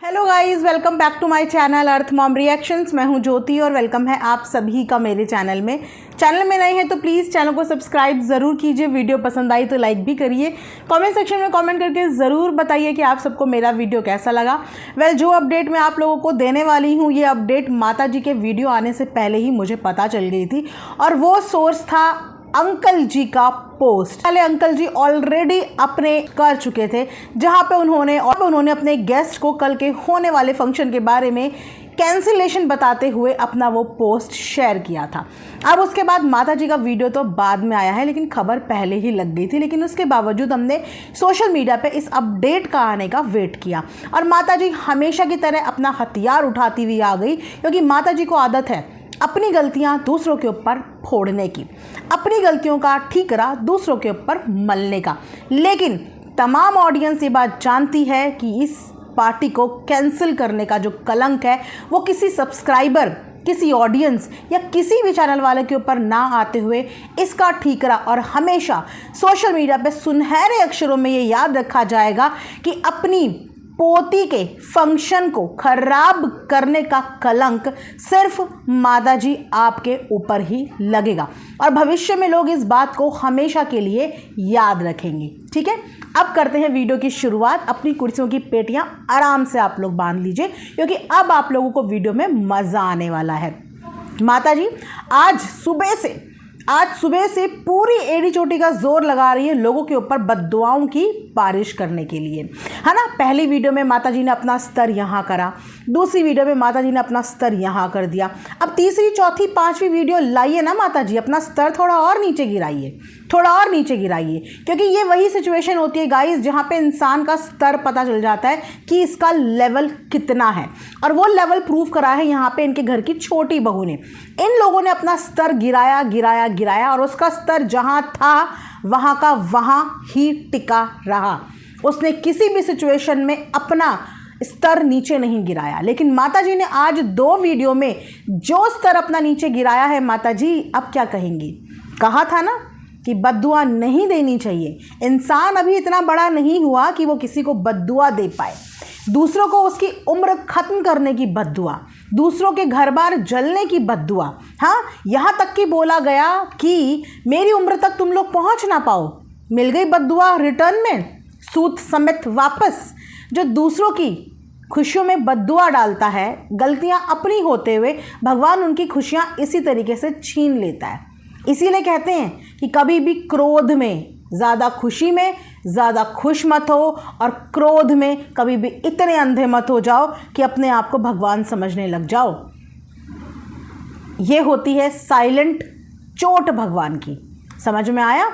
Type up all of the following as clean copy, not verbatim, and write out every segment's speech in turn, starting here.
Hello guys, welcome back to my channel Earth Mom Reactions. मैं हूं ज्योति और welcome है आप सभी का मेरे चैनल में। चैनल में नए हैं तो प्लीज़ चैनल को सब्सक्राइब ज़रूर कीजिए। वीडियो पसंद आई तो लाइक भी करिए। कमेंट सेक्शन में कमेंट करके ज़रूर बताइए कि आप सबको मेरा वीडियो कैसा लगा। जो अपडेट मैं आप लोगों को देने वाली हूँ, ये अपडेट माता जी के वीडियो आने से पहले ही मुझे पता चल गई थी और वो सोर्स था अंकल जी का पोस्ट। पहले अंकल जी ऑलरेडी अपने कर चुके थे, जहां पे उन्होंने अपने गेस्ट को कल के होने वाले फंक्शन के बारे में कैंसिलेशन बताते हुए अपना वो पोस्ट शेयर किया था। अब उसके बाद माता जी का वीडियो तो बाद में आया है, लेकिन खबर पहले ही लग गई थी। लेकिन उसके बावजूद हमने सोशल मीडिया पे इस अपडेट का आने का वेट किया और माता जी हमेशा की तरह अपना हथियार उठाती हुई आ गई, क्योंकि माता जी को आदत है अपनी गलतियां दूसरों के ऊपर फोड़ने की, अपनी गलतियों का ठीकरा दूसरों के ऊपर मलने का। लेकिन तमाम ऑडियंस ये बात जानती है कि इस पार्टी को कैंसिल करने का जो कलंक है वो किसी सब्सक्राइबर, किसी ऑडियंस या किसी भी चैनल वाले के ऊपर ना आते हुए इसका ठीकरा और हमेशा सोशल मीडिया पे सुनहरे अक्षरों में ये याद रखा जाएगा कि अपनी पोती के फंक्शन को खराब करने का कलंक सिर्फ माता जी आपके ऊपर ही लगेगा और भविष्य में लोग इस बात को हमेशा के लिए याद रखेंगे। ठीक है, अब करते हैं वीडियो की शुरुआत। अपनी कुर्सियों की पेटियां आराम से आप लोग बांध लीजिए, क्योंकि अब आप लोगों को वीडियो में मज़ा आने वाला है। माता जी आज सुबह से पूरी एड़ी चोटी का जोर लगा रही है लोगों के ऊपर बद्दुआओं की बारिश करने के लिए, है ना। पहली वीडियो में माता जी ने अपना स्तर यहाँ करा, दूसरी वीडियो में माता जी ने अपना स्तर यहाँ कर दिया। अब तीसरी, चौथी, पांचवी वीडियो लाइए ना माता जी, अपना स्तर थोड़ा और नीचे गिराइए, क्योंकि ये वही सिचुएशन होती है गाइस जहाँ पे इंसान का स्तर पता चल जाता है कि इसका लेवल कितना है, और वो लेवल प्रूव करा है यहाँ पे इनके घर की छोटी बहू ने। इन लोगों ने अपना स्तर गिराया और उसका स्तर जहाँ था वहाँ का वहाँ ही टिका रहा। उसने किसी भी सिचुएशन में अपना स्तर नीचे नहीं गिराया। लेकिन माता जी ने आज 2 वीडियो में जो स्तर अपना नीचे गिराया है, माता जी अब क्या कहेंगी। कहा था ना कि बद्दुआ नहीं देनी चाहिए। इंसान अभी इतना बड़ा नहीं हुआ कि वो किसी को बद्दुआ दे पाए। दूसरों को उसकी उम्र खत्म करने की बद्दुआ, दूसरों के घर बार जलने की बद्दुआ, हाँ, यहाँ तक कि बोला गया कि मेरी उम्र तक तुम लोग पहुँच ना पाओ। मिल गई बद्दुआ रिटर्न में, सूद समेत वापस। जो दूसरों की खुशियों में बद्दुआ डालता है, गलतियाँ अपनी होते हुए भगवान उनकी खुशियाँ इसी तरीके से छीन लेता है। इसीलिए कहते हैं कि कभी भी क्रोध में ज़्यादा, खुशी में ज़्यादा खुश मत हो, और क्रोध में कभी भी इतने अंधे मत हो जाओ कि अपने आप को भगवान समझने लग जाओ। ये होती है साइलेंट चोट भगवान की। समझ में आया?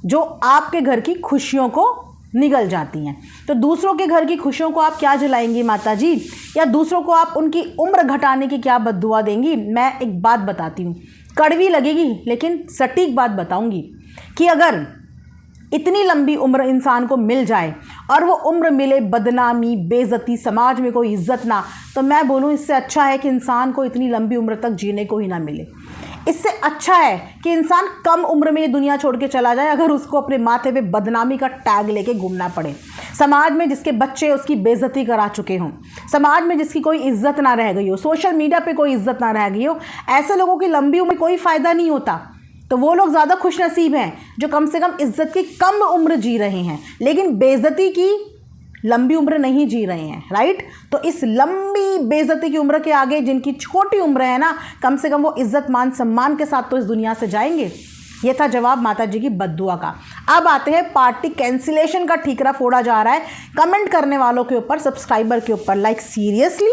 जो आपके घर की खुशियों को निगल जाती हैं। तो दूसरों के घर की खुशियों को आप क्या जलाएंगी माता जी, या दूसरों को आप उनकी उम्र घटाने की क्या बद्दुआ देंगी। मैं एक बात बताती हूँ, कड़वी लगेगी लेकिन सटीक बात बताऊंगी कि अगर इतनी लंबी उम्र इंसान को मिल जाए और वो उम्र मिले बदनामी, बेइज्जती, समाज में कोई इज्जत ना, तो मैं बोलूँ इससे अच्छा है कि इंसान को इतनी लंबी उम्र तक जीने को ही ना मिले। इससे अच्छा है कि इंसान कम उम्र में ये दुनिया छोड़ के चला जाए, अगर उसको अपने माथे पे बदनामी का टैग लेके घूमना पड़े। समाज में जिसके बच्चे उसकी बेइज्जती करा चुके हों, समाज में जिसकी कोई इज्जत ना रह गई हो, सोशल मीडिया पे कोई इज्जत ना रह गई हो, ऐसे लोगों की लंबी उम्र में कोई फ़ायदा नहीं होता। तो वो लोग ज़्यादा खुश नसीब हैं जो कम से कम इज्जत की कम उम्र जी रहे हैं, लेकिन बेइज्जती की लंबी उम्र नहीं जी रहे हैं, राइट। तो इस लंबी बेइज्जती की उम्र के आगे जिनकी छोटी उम्र है ना, कम से कम वो इज्जत मान सम्मान के साथ तो इस दुनिया से जाएंगे। ये था जवाब माता जी की बद्दुआ का। अब आते हैं पार्टी कैंसिलेशन का ठीकरा फोड़ा जा रहा है कमेंट करने वालों के ऊपर, सब्सक्राइबर के ऊपर। लाइक सीरियसली,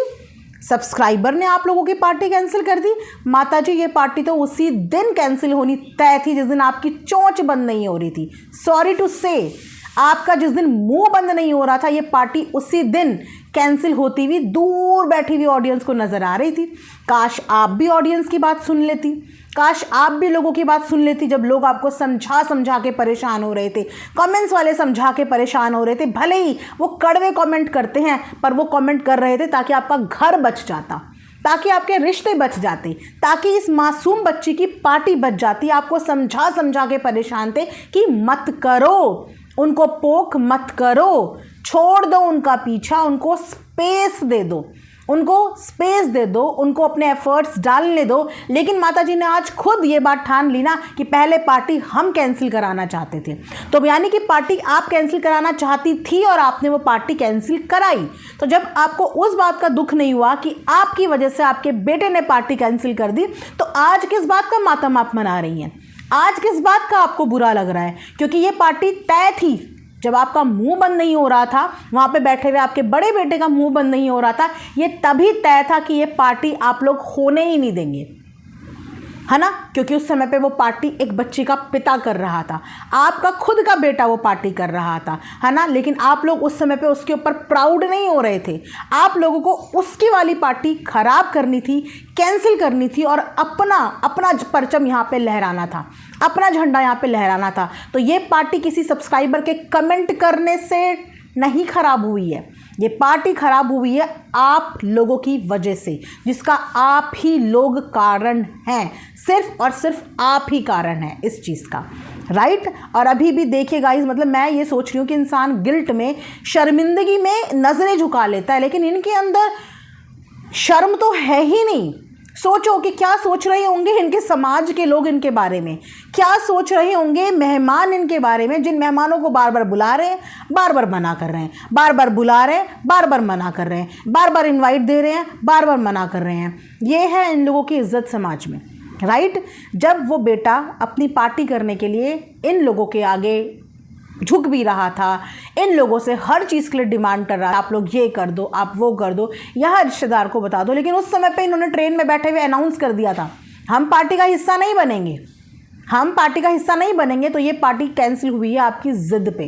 सब्सक्राइबर ने आप लोगों की पार्टी कैंसिल कर दी। माता जी ये पार्टी तो उसी दिन कैंसिल होनी तय थी जिस दिन आपकी चोंच बंद नहीं हो रही थी। सॉरी टू से, आपका जिस दिन मुंह बंद नहीं हो रहा था, ये पार्टी उसी दिन कैंसिल होती हुई दूर बैठी हुई ऑडियंस को नजर आ रही थी। काश आप भी ऑडियंस की बात सुन लेती, काश आप भी लोगों की बात सुन लेती। जब लोग आपको समझा के परेशान हो रहे थे, कमेंट्स वाले समझा के परेशान हो रहे थे, भले ही वो कड़वे कमेंट करते हैं, पर वो कमेंट कर रहे थे ताकि आपका घर बच जाता, ताकि आपके रिश्ते बच जाते, ताकि इस मासूम बच्ची की पार्टी बच जाती। आपको समझा के परेशान थे कि मत करो, उनको पोक मत करो, छोड़ दो उनका पीछा, उनको स्पेस दे दो, उनको स्पेस दे दो, उनको अपने एफर्ट्स डालने दो। लेकिन माताजी ने आज खुद ये बात ठान ली ना कि पहले पार्टी हम कैंसिल कराना चाहते थे। तो यानी कि पार्टी आप कैंसिल कराना चाहती थी और आपने वो पार्टी कैंसिल कराई। तो जब आपको उस बात का दुख नहीं हुआ कि आपकी वजह से आपके बेटे ने पार्टी कैंसिल कर दी, तो आज किस बात का मातम आप मना रही हैं? आज किस बात का आपको बुरा लग रहा है? क्योंकि ये पार्टी तय थी। जब आपका मुंह बंद नहीं हो रहा था, वहाँ पे बैठे हुए आपके बड़े बेटे का मुंह बंद नहीं हो रहा था, ये तभी तय था कि ये पार्टी आप लोग होने ही नहीं देंगे, है ना? क्योंकि उस समय पे वो पार्टी एक बच्ची का पिता कर रहा था, आपका खुद का बेटा वो पार्टी कर रहा था, है ना? लेकिन आप लोग उस समय पे उसके ऊपर प्राउड नहीं हो रहे थे। आप लोगों को उसकी वाली पार्टी खराब करनी थी, कैंसिल करनी थी और अपना परचम यहाँ पे लहराना था, अपना झंडा यहाँ पे लहराना था। तो ये पार्टी किसी सब्सक्राइबर के कमेंट करने से नहीं खराब हुई है, ये पार्टी खराब हुई है आप लोगों की वजह से, जिसका आप ही लोग कारण हैं, सिर्फ और सिर्फ आप ही कारण हैं इस चीज़ का, राइट? और अभी भी देखिए गाइस, मतलब मैं ये सोच रही हूँ कि इंसान गिल्ट में, शर्मिंदगी में नज़रें झुका लेता है, लेकिन इनके अंदर शर्म तो है ही नहीं। सोचो कि क्या सोच रहे होंगे इनके समाज के लोग इनके बारे में, क्या सोच रहे होंगे मेहमान इनके बारे में, जिन मेहमानों को बार बार बुला रहे हैं, बार बार मना कर रहे हैं, बार बार बुला रहे हैं, बार बार मना कर रहे हैं, बार बार इनवाइट दे रहे हैं, बार बार मना कर रहे हैं। ये है इन लोगों की इज्जत समाज में, राइट? जब वो बेटा अपनी पार्टी करने के लिए इन लोगों के आगे झुक भी रहा था, इन लोगों से हर चीज़ के लिए डिमांड कर रहा है, आप लोग ये कर दो, आप वो कर दो, यहाँ रिश्तेदार को बता दो, लेकिन उस समय पे इन्होंने ट्रेन में बैठे हुए अनाउंस कर दिया था हम पार्टी का हिस्सा नहीं बनेंगे, हम पार्टी का हिस्सा नहीं बनेंगे। तो ये पार्टी कैंसिल हुई है आपकी ज़िद पे,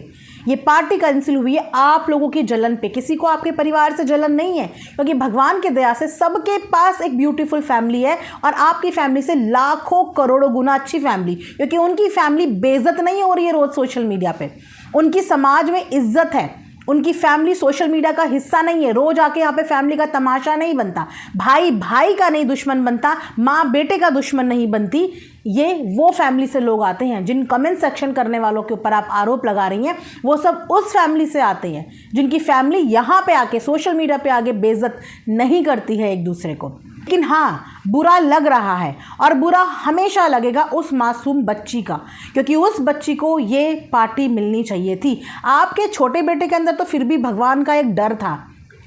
ये पार्टी कैंसिल हुई है आप लोगों की जलन पे। किसी को आपके परिवार से जलन नहीं है, क्योंकि भगवान की दया से सबके पास एक ब्यूटीफुल फैमिली है और आपकी फैमिली से लाखों करोड़ों गुना अच्छी फैमिली, क्योंकि उनकी फैमिली बेइज्जत नहीं हो रही है रोज़ सोशल मीडिया पे, उनकी समाज में इज्जत है, उनकी फैमिली सोशल मीडिया का हिस्सा नहीं है, रोज आके यहाँ पे फैमिली का तमाशा नहीं बनता, भाई भाई का नहीं दुश्मन बनता, माँ बेटे का दुश्मन नहीं बनती। ये वो फैमिली से लोग आते हैं, जिन कमेंट सेक्शन करने वालों के ऊपर आप आरोप लगा रही हैं, वो सब उस फैमिली से आते हैं जिनकी फैमिली यहाँ पे आके सोशल मीडिया पे आगे बेइज्जत नहीं करती है एक दूसरे को। लेकिन हाँ, बुरा लग रहा है और बुरा हमेशा लगेगा उस मासूम बच्ची का, क्योंकि उस बच्ची को ये पार्टी मिलनी चाहिए थी। आपके छोटे बेटे के अंदर तो फिर भी भगवान का एक डर था,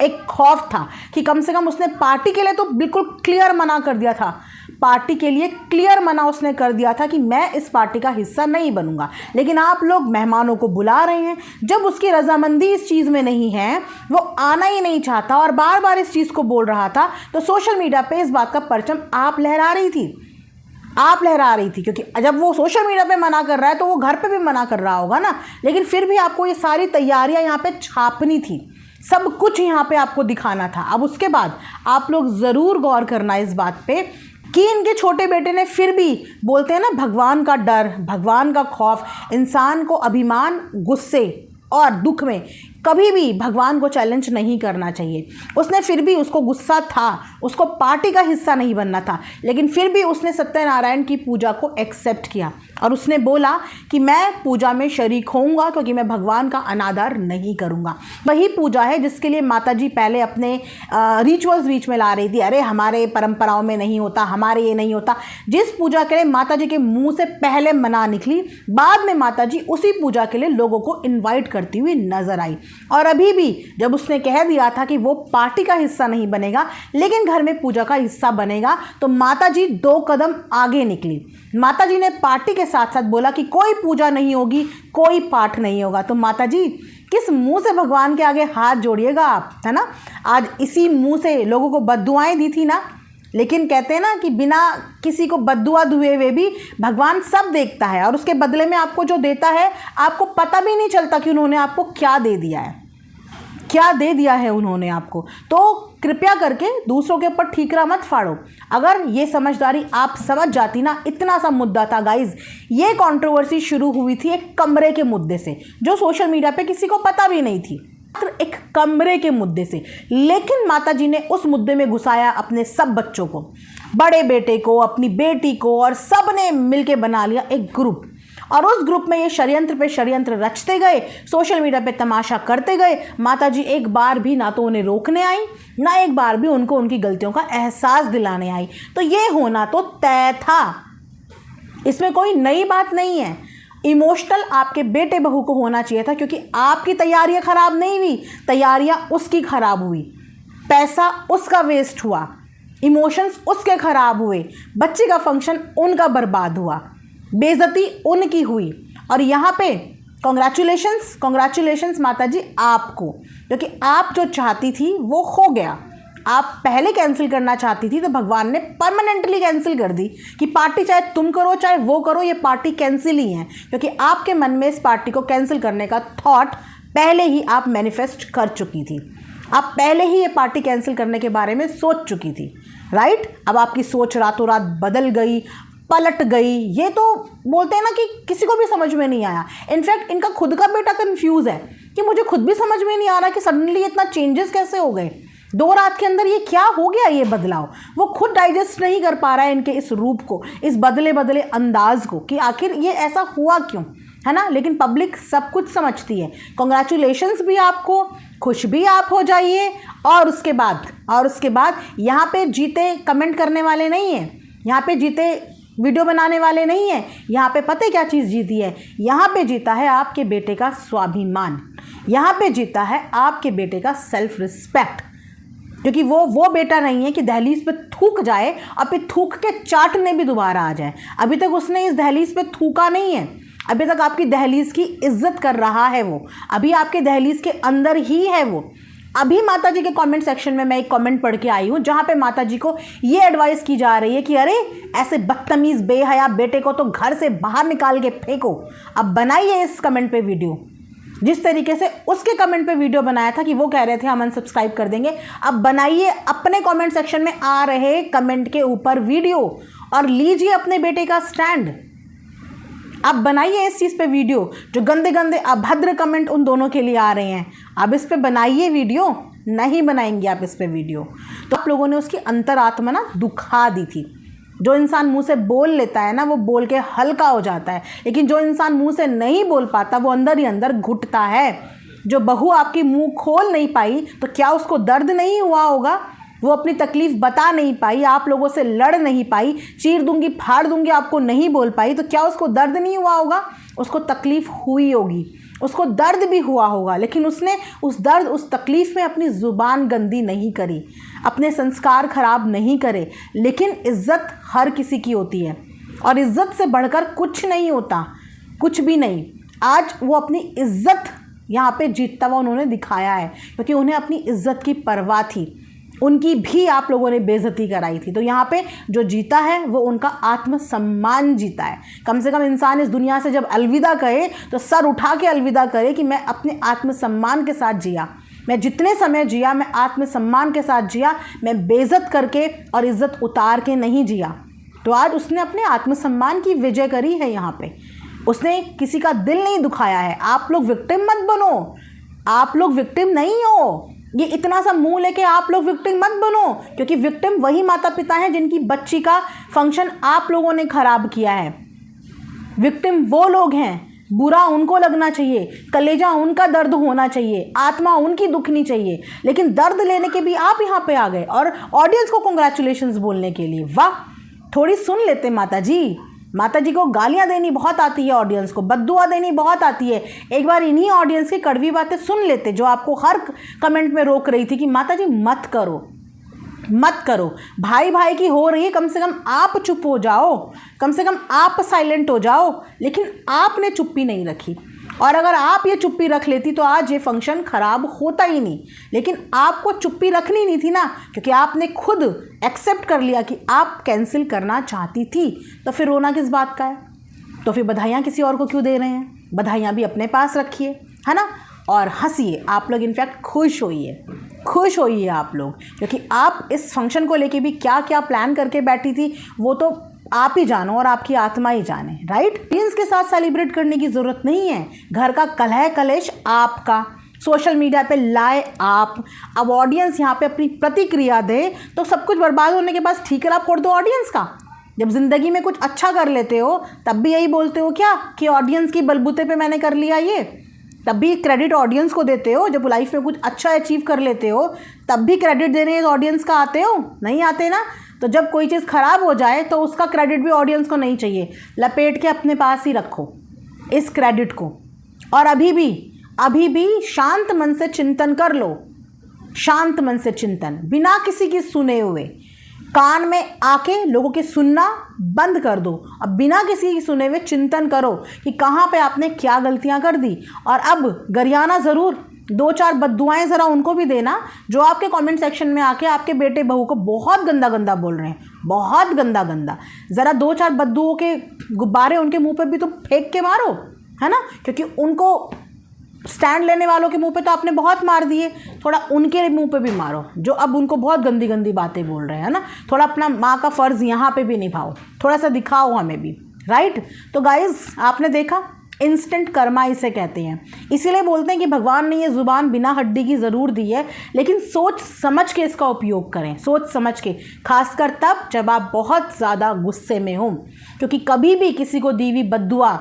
एक खौफ था कि कम से कम उसने पार्टी के लिए तो बिल्कुल क्लियर मना कर दिया था, पार्टी के लिए क्लियर मना उसने कर दिया था कि मैं इस पार्टी का हिस्सा नहीं बनूंगा। लेकिन आप लोग मेहमानों को बुला रहे हैं, जब उसकी रजामंदी इस चीज़ में नहीं है, वो आना ही नहीं चाहता और बार बार इस चीज़ को बोल रहा था, तो सोशल मीडिया पे इस बात का परचम आप लहरा रही थी, क्योंकि जब वो सोशल मीडिया पे मना कर रहा है तो वो घर पे भी मना कर रहा होगा ना। लेकिन फिर भी आपको ये सारी तैयारियां यहाँ पे छापनी थी, सब कुछ यहाँ पे आपको दिखाना था। अब उसके बाद आप लोग ज़रूर गौर करना इस बात पे कि इनके छोटे बेटे ने फिर भी, बोलते हैं ना, भगवान का डर, भगवान का खौफ, इंसान को अभिमान, गुस्से और दुख में कभी भी भगवान को चैलेंज नहीं करना चाहिए। उसने फिर भी, उसको गुस्सा था, उसको पार्टी का हिस्सा नहीं बनना था, लेकिन फिर भी उसने सत्यनारायण की पूजा को एक्सेप्ट किया और उसने बोला कि मैं पूजा में शरीक होऊंगा, क्योंकि मैं भगवान का अनादर नहीं करूंगा। वही पूजा है जिसके लिए माताजी पहले अपने रिचुअल्स बीच में ला रही थी, अरे हमारे परंपराओं में नहीं होता, हमारे ये नहीं होता। जिस पूजा के लिए माताजी के मुंह से पहले मना निकली, बाद में माताजी उसी पूजा के लिए लोगों को इन्वाइट करती हुई नजर आई। और अभी भी जब उसने कह दिया था कि वो पार्टी का हिस्सा नहीं बनेगा लेकिन घर में पूजा का हिस्सा बनेगा, तो माताजी 2 कदम आगे निकली। माताजी ने पार्टी के साथ साथ बोला कि कोई पूजा नहीं होगी, कोई पाठ नहीं होगा। तो माताजी, किस मुंह से भगवान के आगे हाथ जोड़िएगा आप, है ना? आज इसी मुंह से लोगों को बद्दुआएं दी थी ना, लेकिन कहते हैं ना कि बिना किसी को बद्दुआ दुए हुए भी भगवान सब देखता है और उसके बदले में आपको जो देता है आपको पता भी नहीं चलता कि उन्होंने आपको क्या दे दिया है, क्या दे दिया है उन्होंने आपको। तो कृपया करके दूसरों के ऊपर ठीकरा मत फाड़ो। अगर ये समझदारी आप समझ जाती ना, इतना सा मुद्दा था गाइज। ये कंट्रोवर्सी शुरू हुई थी एक कमरे के मुद्दे से, जो सोशल मीडिया पे किसी को पता भी नहीं थी, एक कमरे के मुद्दे से। लेकिन माताजी ने उस मुद्दे में घुसाया अपने सब बच्चों को, बड़े बेटे को, अपनी बेटी को, और सब ने मिलके बना लिया एक ग्रुप और उस ग्रुप में ये षड्यंत्र पे षड्यंत्र रचते गए, सोशल मीडिया पे तमाशा करते गए। माताजी एक बार भी ना तो उन्हें रोकने आई, ना एक बार भी उनको उनकी गलतियों का एहसास दिलाने आई। तो ये होना तो तय था, इसमें कोई नई बात नहीं है। इमोशनल आपके बेटे बहू को होना चाहिए था, क्योंकि आपकी तैयारियां खराब नहीं हुई, तैयारियां उसकी खराब हुई, पैसा उसका वेस्ट हुआ, इमोशंस उसके खराब हुए, बच्चे का फंक्शन उनका बर्बाद हुआ, बेइज्जती उनकी हुई। और यहाँ पे कॉन्ग्रेचुलेशंस माताजी आपको, क्योंकि आप जो चाहती थी वो हो गया। आप पहले कैंसिल करना चाहती थी तो भगवान ने परमानेंटली कैंसिल कर दी कि पार्टी चाहे तुम करो चाहे वो करो, ये पार्टी कैंसिल ही है, क्योंकि आपके मन में इस पार्टी को कैंसिल करने का थॉट पहले ही आप मैनिफेस्ट कर चुकी थी। आप पहले ही ये पार्टी कैंसिल करने के बारे में सोच चुकी थी, राइट। अब आपकी सोच रातों रात बदल गई, पलट गई। ये तो बोलते हैं ना कि किसी को भी समझ में नहीं आया। इनफैक्ट इनका खुद का बेटा कंफ्यूज है कि मुझे खुद भी समझ में नहीं आ रहा कि सडनली इतना चेंजेस कैसे हो गए, 2 रात के अंदर ये क्या हो गया, ये बदलाव। वो खुद डाइजेस्ट नहीं कर पा रहा है इनके इस रूप को, इस बदले बदले अंदाज को, कि आखिर ये ऐसा हुआ क्यों, है ना। लेकिन पब्लिक सब कुछ समझती है। कॉन्ग्रेचुलेशंस भी आपको, खुश भी आप हो जाइए। और उसके बाद यहाँ पे जीते कमेंट करने वाले नहीं हैं, यहाँ पे जीते वीडियो बनाने वाले नहीं हैं। यहाँ पे पता है क्या चीज़ जीती है? यहाँ पे जीता है आपके बेटे का स्वाभिमान, यहाँ पे जीता है आपके बेटे का सेल्फ रिस्पेक्ट। क्योंकि वो बेटा नहीं है कि दहलीज पे थूक जाए और फिर थूक के चाटने भी दोबारा आ जाए। अभी तक उसने इस दहलीज पे थूका नहीं है, अभी तक आपकी दहलीज की इज्जत कर रहा है वो, अभी आपके दहलीज के अंदर ही है वो। अभी माताजी के कमेंट सेक्शन में मैं एक कमेंट पढ़ के आई हूँ जहाँ पे माताजी को ये एडवाइस की जा रही है कि अरे ऐसे बदतमीज बेहया बेटे को तो घर से बाहर निकाल के फेंको। अब बनाइए इस कमेंट पे वीडियो, जिस तरीके से उसके कमेंट पे वीडियो बनाया था कि वो कह रहे थे हम अनसब्सक्राइब कर देंगे, अब बनाइए अपने कमेंट सेक्शन में आ रहे कमेंट के ऊपर वीडियो और लीजिए अपने बेटे का स्टैंड। आप बनाइए इस चीज़ पे वीडियो, जो गंदे गंदे अभद्र कमेंट उन दोनों के लिए आ रहे हैं, अब इस पे बनाइए वीडियो। नहीं बनाएंगे आप इस पे वीडियो तो आप लोगों ने उसकी अंतरात्मा ना दुखा दी थी। जो इंसान मुंह से बोल लेता है ना वो बोल के हल्का हो जाता है, लेकिन जो इंसान मुंह से नहीं बोल पाता वो अंदर ही अंदर घुटता है। जो बहू आपकी मुंह खोल नहीं पाई तो क्या उसको दर्द नहीं हुआ होगा? वो अपनी तकलीफ़ बता नहीं पाई, आप लोगों से लड़ नहीं पाई, चीर दूंगी फाड़ दूंगी आपको नहीं बोल पाई, तो क्या उसको दर्द नहीं हुआ होगा? उसको तकलीफ़ हुई होगी, उसको दर्द भी हुआ होगा, लेकिन उसने उस दर्द उस तकलीफ़ में अपनी ज़ुबान गंदी नहीं करी, अपने संस्कार खराब नहीं करे। लेकिन इज़्ज़त हर किसी की होती है और इज़्ज़त से बढ़कर कुछ नहीं होता, कुछ भी नहीं। आज वो अपनी इज़्ज़त यहाँ पे जीतता हुआ उन्होंने दिखाया है, क्योंकि उन्हें अपनी इज़्ज़त की परवाह थी। उनकी भी आप लोगों ने बेइज्जती कराई थी, तो यहाँ पे जो जीता है वो उनका आत्मसम्मान जीता है। कम से कम इंसान इस दुनिया से जब अलविदा कहे तो सर उठा के अलविदा करे कि मैं अपने आत्मसम्मान के साथ जिया, मैं जितने समय जिया मैं आत्मसम्मान के साथ जिया, मैं बेइज्जत करके और इज़्ज़त उतार के नहीं जिया। तो आज उसने अपने आत्मसम्मान की विजय करी है। यहाँ पे उसने किसी का दिल नहीं दुखाया है। आप लोग विक्टिम मत बनो, आप लोग विक्टिम नहीं हो। ये इतना सा मुंह लेके आप लोग विक्टिम मत बनो, क्योंकि विक्टिम वही माता पिता हैं जिनकी बच्ची का फंक्शन आप लोगों ने खराब किया है। विक्टिम वो लोग हैं, बुरा उनको लगना चाहिए, कलेजा उनका दर्द होना चाहिए, आत्मा उनकी दुखनी चाहिए, लेकिन दर्द लेने के भी आप यहाँ पे आ गए और ऑडियंस को कॉन्ग्रेचुलेशंस बोलने के लिए। वाह, थोड़ी सुन लेते माता जी को गालियां देनी बहुत आती है, ऑडियंस को बद्दुआ देनी बहुत आती है। एक बार इन्हीं ऑडियंस की कड़वी बातें सुन लेते, जो आपको हर कमेंट में रोक रही थी कि माता जी मत करो मत करो, भाई भाई की हो रही है, कम से कम आप चुप हो जाओ, कम से कम आप साइलेंट हो जाओ। लेकिन आपने चुप्पी नहीं रखी, और अगर आप ये चुप्पी रख लेती तो आज ये फंक्शन ख़राब होता ही नहीं। लेकिन आपको चुप्पी रखनी नहीं थी ना, क्योंकि आपने खुद एक्सेप्ट कर लिया कि आप कैंसिल करना चाहती थी। तो फिर रोना किस बात का है? तो फिर बधाइयाँ किसी और को क्यों दे रहे हैं? बधाइयाँ भी अपने पास रखिए, है ना, और हंसिए। आप लोग इनफैक्ट खुश होइए आप लोग, क्योंकि आप इस फंक्शन को लेके भी क्या क्या प्लान करके बैठी थी वो तो आप ही जानो और आपकी आत्मा ही जाने, राइट। पेरेंट्स के साथ सेलिब्रेट करने की ज़रूरत नहीं है। घर का कलह कलेश आपका, सोशल मीडिया पे लाए आप। अब ऑडियंस यहाँ पे अपनी प्रतिक्रिया दे तो सब कुछ बर्बाद होने के बाद ठीकरा फोड़ दो ऑडियंस का। जब ज़िंदगी में कुछ अच्छा कर लेते हो तब भी यही बोलते हो क्या कि ऑडियंस की बलबूते पे मैंने कर लिया ये? तब भी क्रेडिट ऑडियंस को देते हो? जब लाइफ में कुछ अच्छा अचीव कर लेते हो तब भी क्रेडिट देने ऑडियंस का आते हो? नहीं आते ना। तो जब कोई चीज़ ख़राब हो जाए तो उसका क्रेडिट भी ऑडियंस को नहीं चाहिए, लपेट के अपने पास ही रखो इस क्रेडिट को। और अभी भी शांत मन से चिंतन कर लो, शांत मन से चिंतन, बिना किसी की सुने हुए। कान में आके लोगों की सुनना बंद कर दो, अब बिना किसी की सुने हुए चिंतन करो कि कहाँ पे आपने क्या गलतियाँ कर दी। और अब गरियाना ज़रूर, 2-4 बद्दुआएँ ज़रा उनको भी देना जो आपके कमेंट सेक्शन में आके आपके बेटे बहू को बहुत गंदा गंदा बोल रहे हैं, बहुत गंदा गंदा। ज़रा 2-4 बद्दुओं के गुब्बारे उनके मुँह पर भी तो फेंक के मारो, है ना, क्योंकि उनको स्टैंड लेने वालों के मुंह पे तो आपने बहुत मार दिए, थोड़ा उनके मुंह पे भी मारो जो अब उनको बहुत गंदी गंदी बातें बोल रहे हैं ना। थोड़ा अपना माँ का फ़र्ज़ यहाँ पे भी निभाओ, थोड़ा सा दिखाओ हमें भी, राइट। तो गाइज़ आपने देखा, इंस्टेंट कर्मा इसे कहते हैं। इसीलिए बोलते हैं कि भगवान ने ये ज़ुबान बिना हड्डी की ज़रूर दी है, लेकिन सोच समझ के इसका उपयोग करें, सोच समझ के, खासकर तब जब आप बहुत ज़्यादा गुस्से में हो। क्योंकि कभी भी किसी को दी हुई बद्दुआ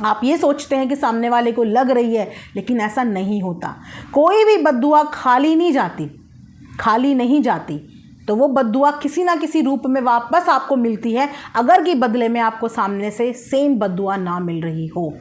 आप ये सोचते हैं कि सामने वाले को लग रही है, लेकिन ऐसा नहीं होता। कोई भी बद्दुआ खाली नहीं जाती, खाली नहीं जाती। तो वो बद्दुआ किसी ना किसी रूप में वापस आपको मिलती है, अगर कि बदले में आपको सामने से सेम बद्दुआ ना मिल रही हो।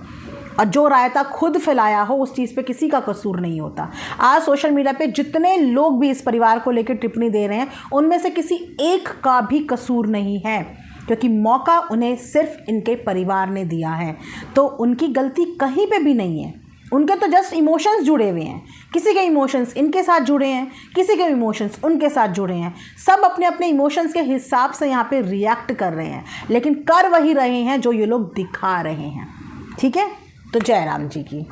और जो रायता खुद फैलाया हो उस चीज़ पे किसी का कसूर नहीं होता। आज सोशल मीडिया पे जितने लोग भी इस परिवार को लेकर टिप्पणी दे रहे हैं, उनमें से किसी एक का भी कसूर नहीं है, क्योंकि मौका उन्हें सिर्फ इनके परिवार ने दिया है। तो उनकी गलती कहीं पे भी नहीं है, उनके तो जस्ट इमोशंस जुड़े हुए हैं। किसी के इमोशंस इनके साथ जुड़े हैं, किसी के इमोशंस उनके साथ जुड़े हैं। सब अपने अपने इमोशंस के हिसाब से यहाँ पे रिएक्ट कर रहे हैं, लेकिन कर वही रहे हैं जो ये लोग दिखा रहे हैं। ठीक है, तो जय राम जी की।